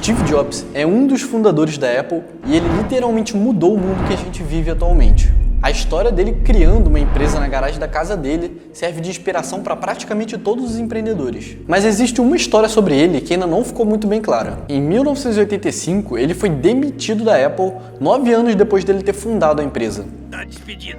Steve Jobs é um dos fundadores da Apple e ele literalmente mudou o mundo que a gente vive atualmente. A história dele criando uma empresa na garagem da casa dele serve de inspiração para praticamente todos os empreendedores. Mas existe uma história sobre ele que ainda não ficou muito bem clara. Em 1985, ele foi demitido da Apple 9 anos depois dele ter fundado a empresa. Tá despedido.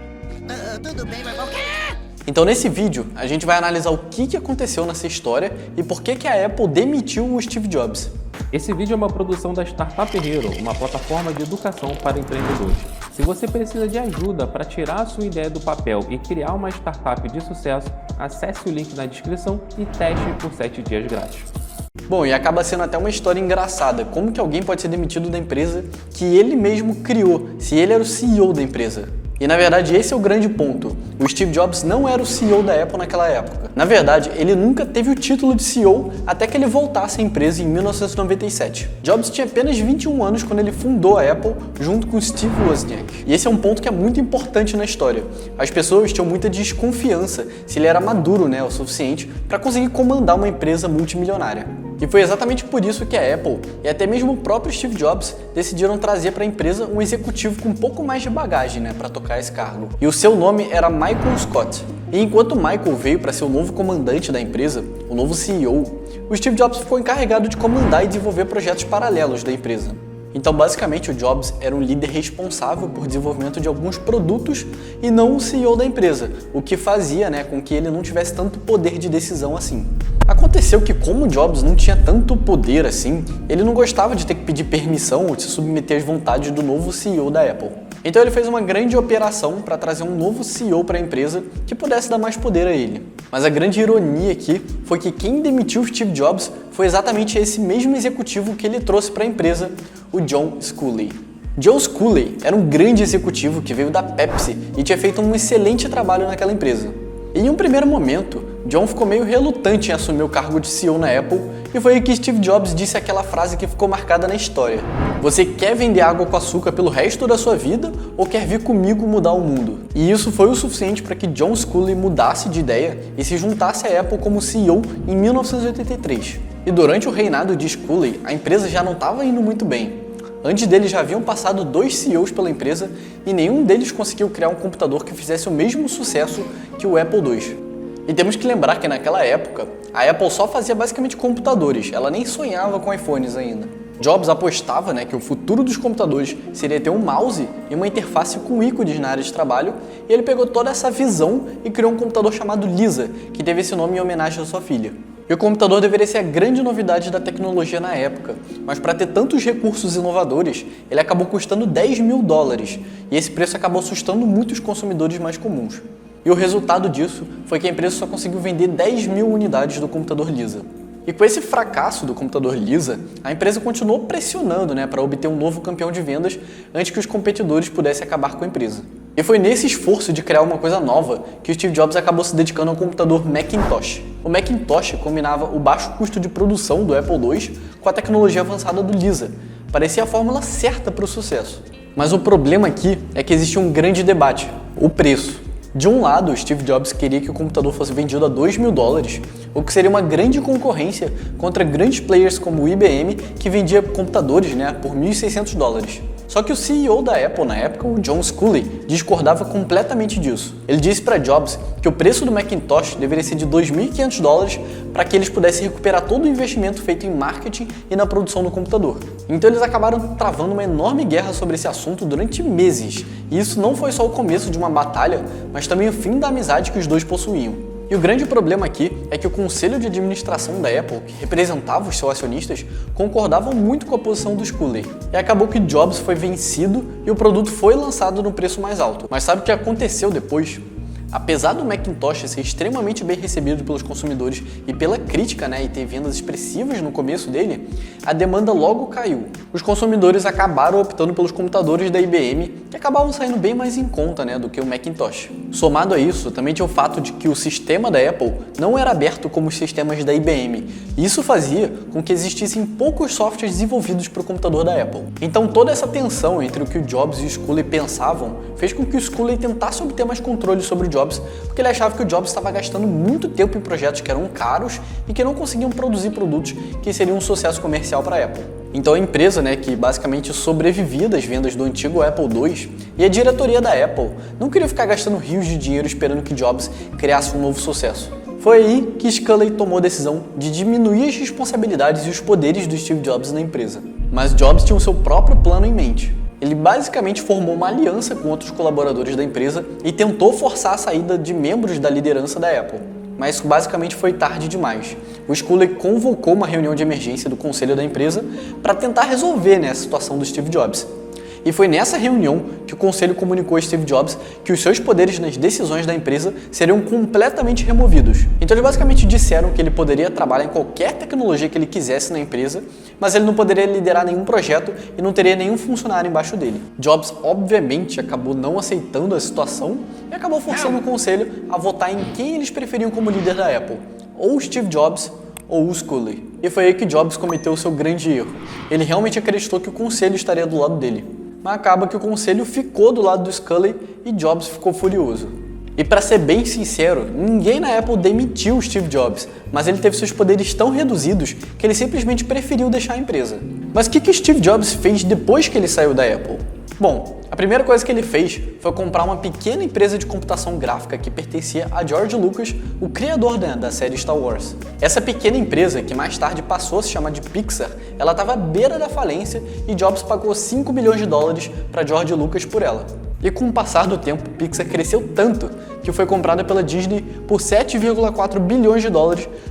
Tudo bem, mas qualquer... Então nesse vídeo, a gente vai analisar o que aconteceu nessa história e por que a Apple demitiu o Steve Jobs. Esse vídeo é uma produção da Startup Hero, uma plataforma de educação para empreendedores. Se você precisa de ajuda para tirar a sua ideia do papel e criar uma startup de sucesso, acesse o link na descrição e teste por 7 dias grátis. Bom, e acaba sendo até uma história engraçada, como que alguém pode ser demitido da empresa que ele mesmo criou, se ele era o CEO da empresa. E na verdade esse é o grande ponto. O Steve Jobs não era o CEO da Apple naquela época. Na verdade, ele nunca teve o título de CEO até que ele voltasse à empresa em 1997. Jobs tinha apenas 21 anos quando ele fundou a Apple junto com Steve Wozniak. E esse é um ponto que é muito importante na história. As pessoas tinham muita desconfiança se ele era maduro, o suficiente para conseguir comandar uma empresa multimilionária. E foi exatamente por isso que a Apple e até mesmo o próprio Steve Jobs decidiram trazer para a empresa um executivo com um pouco mais de bagagem, para tocar esse cargo. E o seu nome era Michael Scott. E enquanto Michael veio para ser o novo comandante da empresa, o novo CEO, o Steve Jobs ficou encarregado de comandar e desenvolver projetos paralelos da empresa. Então, basicamente, o Jobs era um líder responsável por desenvolvimento de alguns produtos e não o CEO da empresa, o que fazia com que ele não tivesse tanto poder de decisão assim. Aconteceu que, como o Jobs não tinha tanto poder assim, ele não gostava de ter que pedir permissão ou de se submeter às vontades do novo CEO da Apple. Então ele fez uma grande operação para trazer um novo CEO para a empresa que pudesse dar mais poder a ele. Mas a grande ironia aqui foi que quem demitiu o Steve Jobs foi exatamente esse mesmo executivo que ele trouxe para a empresa, o John Sculley. John Sculley era um grande executivo que veio da Pepsi e tinha feito um excelente trabalho naquela empresa. E em um primeiro momento, John ficou meio relutante em assumir o cargo de CEO na Apple e foi aí que Steve Jobs disse aquela frase que ficou marcada na história. Você quer vender água com açúcar pelo resto da sua vida ou quer vir comigo mudar o mundo? E isso foi o suficiente para que John Sculley mudasse de ideia e se juntasse à Apple como CEO em 1983. E durante o reinado de Sculley, a empresa já não estava indo muito bem. Antes dele já haviam passado 2 CEOs pela empresa e nenhum deles conseguiu criar um computador que fizesse o mesmo sucesso que o Apple II. E temos que lembrar que naquela época, a Apple só fazia basicamente computadores, ela nem sonhava com iPhones ainda. Jobs apostava que o futuro dos computadores seria ter um mouse e uma interface com ícones na área de trabalho, e ele pegou toda essa visão e criou um computador chamado Lisa, que teve esse nome em homenagem à sua filha. E o computador deveria ser a grande novidade da tecnologia na época, mas para ter tantos recursos inovadores, ele acabou custando $10.000, e esse preço acabou assustando muitos consumidores mais comuns. E o resultado disso foi que a empresa só conseguiu vender 10.000 unidades do computador Lisa. E com esse fracasso do computador Lisa, a empresa continuou pressionando para obter um novo campeão de vendas antes que os competidores pudessem acabar com a empresa. E foi nesse esforço de criar uma coisa nova que o Steve Jobs acabou se dedicando ao computador Macintosh. O Macintosh combinava o baixo custo de produção do Apple II com a tecnologia avançada do Lisa. Parecia a fórmula certa para o sucesso. Mas o problema aqui é que existia um grande debate: o preço. De um lado, Steve Jobs queria que o computador fosse vendido a $2.000, o que seria uma grande concorrência contra grandes players como o IBM, que vendia computadores por $1.600. Só que o CEO da Apple na época, o John Sculley, discordava completamente disso. Ele disse para Jobs que o preço do Macintosh deveria ser de $2.500 para que eles pudessem recuperar todo o investimento feito em marketing e na produção do computador. Então eles acabaram travando uma enorme guerra sobre esse assunto durante meses. E isso não foi só o começo de uma batalha, mas também o fim da amizade que os dois possuíam. E o grande problema aqui é que o conselho de administração da Apple, que representava os seus acionistas, concordavam muito com a posição do Sculley. E acabou que Jobs foi vencido e o produto foi lançado no preço mais alto. Mas sabe o que aconteceu depois? Apesar do Macintosh ser extremamente bem recebido pelos consumidores e pela crítica e ter vendas expressivas no começo dele, a demanda logo caiu. Os consumidores acabaram optando pelos computadores da IBM, que acabavam saindo bem mais em conta do que o Macintosh. Somado a isso, também tinha o fato de que o sistema da Apple não era aberto como os sistemas da IBM. E isso fazia com que existissem poucos softwares desenvolvidos para o computador da Apple. Então toda essa tensão entre o que o Jobs e o Sculley pensavam fez com que o Sculley tentasse obter mais controle sobre o Jobs, porque ele achava que o Jobs estava gastando muito tempo em projetos que eram caros e que não conseguiam produzir produtos que seriam um sucesso comercial para a Apple. Então a empresa, que basicamente sobrevivia das vendas do antigo Apple II, e a diretoria da Apple não queria ficar gastando rios de dinheiro esperando que Jobs criasse um novo sucesso. Foi aí que Sculley tomou a decisão de diminuir as responsabilidades e os poderes do Steve Jobs na empresa. Mas Jobs tinha o seu próprio plano em mente. Ele basicamente formou uma aliança com outros colaboradores da empresa e tentou forçar a saída de membros da liderança da Apple. Mas isso basicamente foi tarde demais. O Sculley convocou uma reunião de emergência do conselho da empresa para tentar resolver a situação do Steve Jobs. E foi nessa reunião que o conselho comunicou a Steve Jobs que os seus poderes nas decisões da empresa seriam completamente removidos. Então eles basicamente disseram que ele poderia trabalhar em qualquer tecnologia que ele quisesse na empresa, mas ele não poderia liderar nenhum projeto e não teria nenhum funcionário embaixo dele. Jobs, obviamente, acabou não aceitando a situação e acabou forçando o conselho a votar em quem eles preferiam como líder da Apple, ou o Steve Jobs ou o Sculley. E foi aí que Jobs cometeu o seu grande erro. Ele realmente acreditou que o conselho estaria do lado dele. Mas acaba que o conselho ficou do lado do Sculley e Jobs ficou furioso. E para ser bem sincero, ninguém na Apple demitiu o Steve Jobs, mas ele teve seus poderes tão reduzidos que ele simplesmente preferiu deixar a empresa. Mas o que o Steve Jobs fez depois que ele saiu da Apple? Bom, a primeira coisa que ele fez foi comprar uma pequena empresa de computação gráfica que pertencia a George Lucas, o criador da série Star Wars. Essa pequena empresa, que mais tarde passou a se chamar de Pixar, ela estava à beira da falência e Jobs pagou $5 milhões para George Lucas por ela. E com o passar do tempo, Pixar cresceu tanto que foi comprada pela Disney por $7,4 bilhões,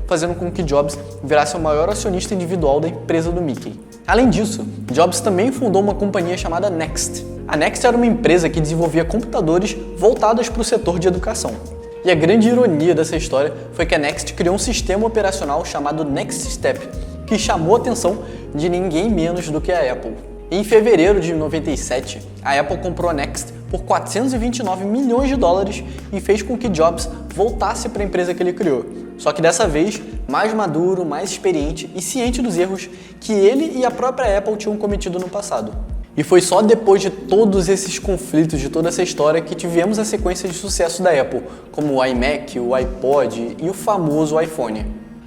fazendo com que Jobs virasse o maior acionista individual da empresa do Mickey. Além disso, Jobs também fundou uma companhia chamada Next. A Next era uma empresa que desenvolvia computadores voltados para o setor de educação. E a grande ironia dessa história foi que a Next criou um sistema operacional chamado Next Step, que chamou a atenção de ninguém menos do que a Apple. E em fevereiro de 97, a Apple comprou a Next por $429 milhões e fez com que Jobs voltasse para a empresa que ele criou. Só que dessa vez, mais maduro, mais experiente e ciente dos erros que ele e a própria Apple tinham cometido no passado. E foi só depois de todos esses conflitos, de toda essa história, que tivemos a sequência de sucesso da Apple, como o iMac, o iPod e o famoso iPhone.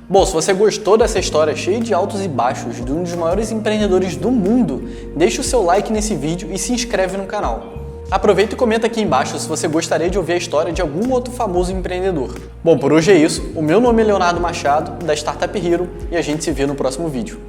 Bom, se você gostou dessa história cheia de altos e baixos de um dos maiores empreendedores do mundo, deixa o seu like nesse vídeo e se inscreve no canal. Aproveita e comenta aqui embaixo se você gostaria de ouvir a história de algum outro famoso empreendedor. Bom, por hoje é isso. O meu nome é Leonardo Machado, da Startup Hero, e a gente se vê no próximo vídeo.